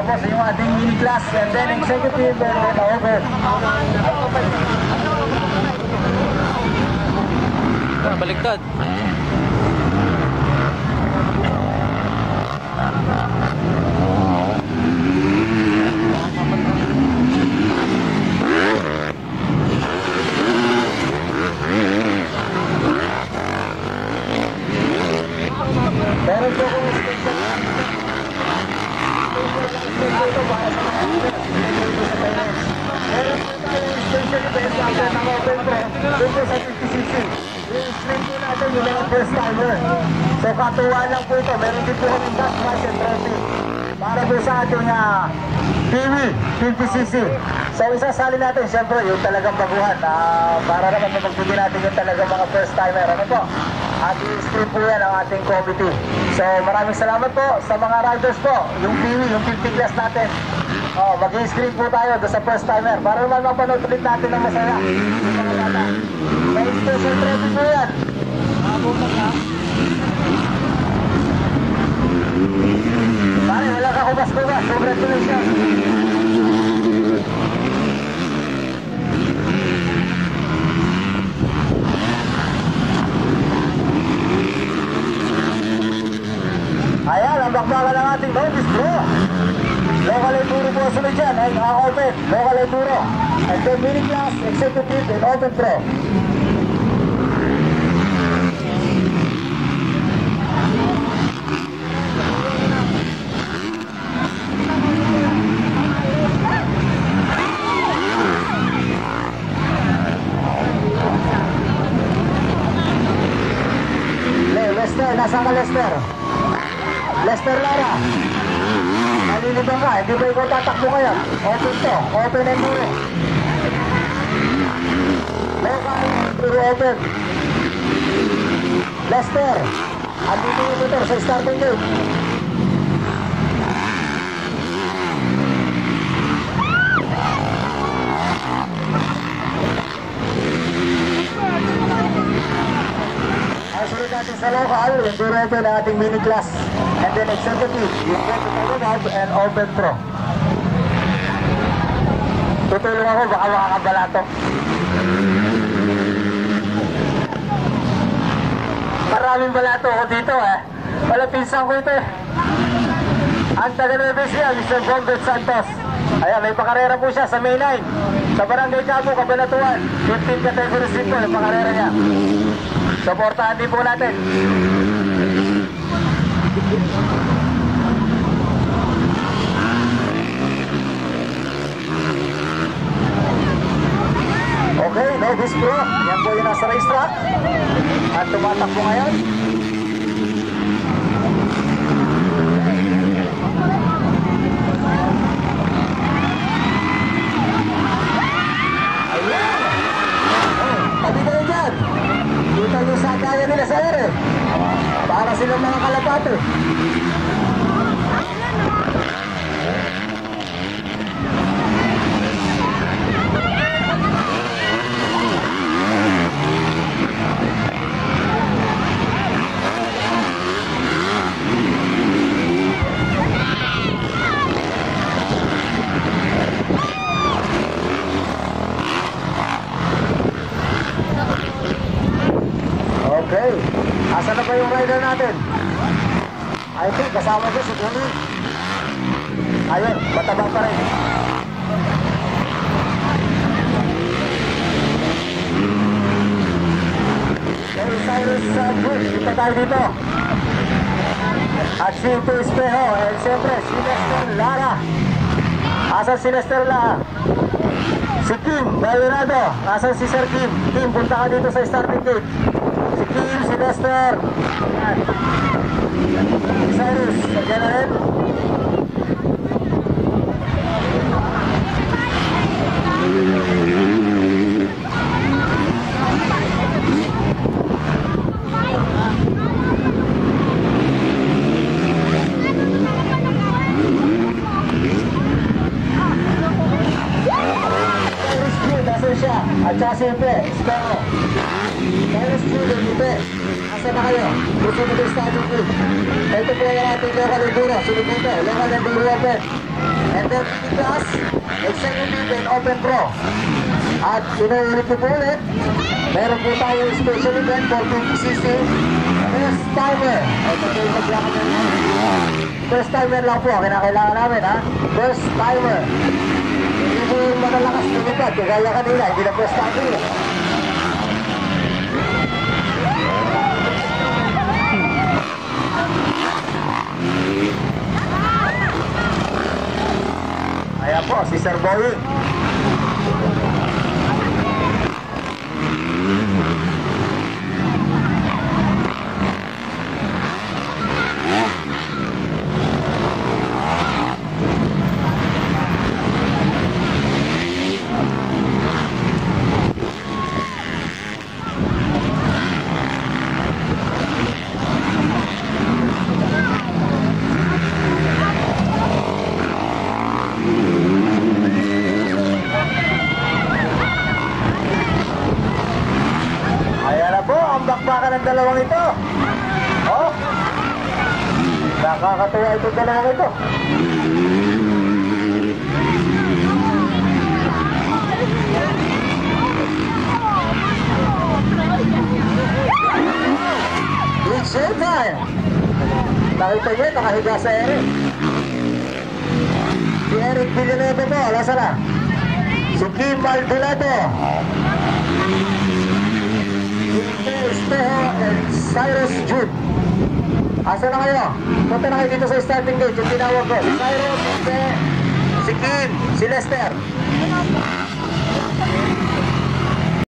Tapos yung ating mini class and then executive and then over. Baliktad. Meron po kung i-stream po natin yung mga first timer. So katuwa lang po ito. Meron din po kami gas mask and trophy para po sa ating PV 50cc. So isasali natin siyempre yung talagang baguhan para naman mapagbigyan natin yung talagang mga first timer. Ano po? At i-stream po yan ang ating committee. So maraming salamat po sa mga riders po. Yung PV, yung 50 class natin. Mag-i-screen po tayo doon sa first timer para naman mapanood ulit natin ng masaya. May special trophy po yan. Pare, wala ka kubas-kubas. Congratulations. Ayan, ang bakbakan ng ating novice bro. Local enduro po sunod dyan, ay open, local enduro. And then mini class, executive, and open pro. Lester, nasaan ka Lester? Lester Lara. Nalilibang ka, hindi ba ikaw tatakbo ngayon? Open to, open enduro. Local enduro open. Lester, andito yung motor sa starting gate. Sunod natin sa local, enduro open ang ating mini class. And then executive, yung and open pro. Tutulong ako, baka makakabalato. Maraming balato ako dito Wala pinsang ko ito Ang taga-Nueva siya, Mr. Bombet Santos. Ayan, may pakarera po siya sa May 9 sa Barangay Cabo, Cabanatuan. 15 category seat po, yung pakarera niya. Supportahan din po natin. Okay, novice pro. Yan po yung nasa racetrack at tumatakbo ngayon. Ayan. Tabi kayo dyan. Kita nyo sa kaya nila sa ere. Para silang mga kalapate. Okay. Asa na ba yung rider natin? I think kasama ko si Tony. Ayun, matabang pa rin. Okay, Cyrus Bush, kita tayo dito. At si Ito Espejo, and siyempre si Lester Lara. Asan si Lester Lara? Si Kim Bayrado. Asan si Sir Kim? Kim, punta ka dito sa starting gate. Si Kim, si Lester. Cyrus, again ahead. At saka siyempre, Espejo. Cyrus Julian, Lipe. Asa na kayo? Gusto mo yung starting group. Ito po yung ating local enduro. Sunod dito, local enduro open. and then class, executive and open draw. At inuulit ko po ulit, meron po tayo special event for 50cc first timer. Ito po yung maglakad ng first timer lang po, kinakailangan namin ha. First timer. Hindi po yung malalakas na lipat, kagaya kanina, hindi na first timer. Ayan po, si Sir Boeing. Bakbakan ng dalawang ito. Oh, nakakatuwa itong dalawang ito. It's showtime. Nakita niyo, nakahiga sa Eric. Si Eric Villanueva po, alasa na. Si Kim Maldonado, Estejo and Cyrus Jude. Asa na kayo? Punta na kayo dito sa starting gate. Yung tinawag ko, si Cyrus, si Kim, si Lester.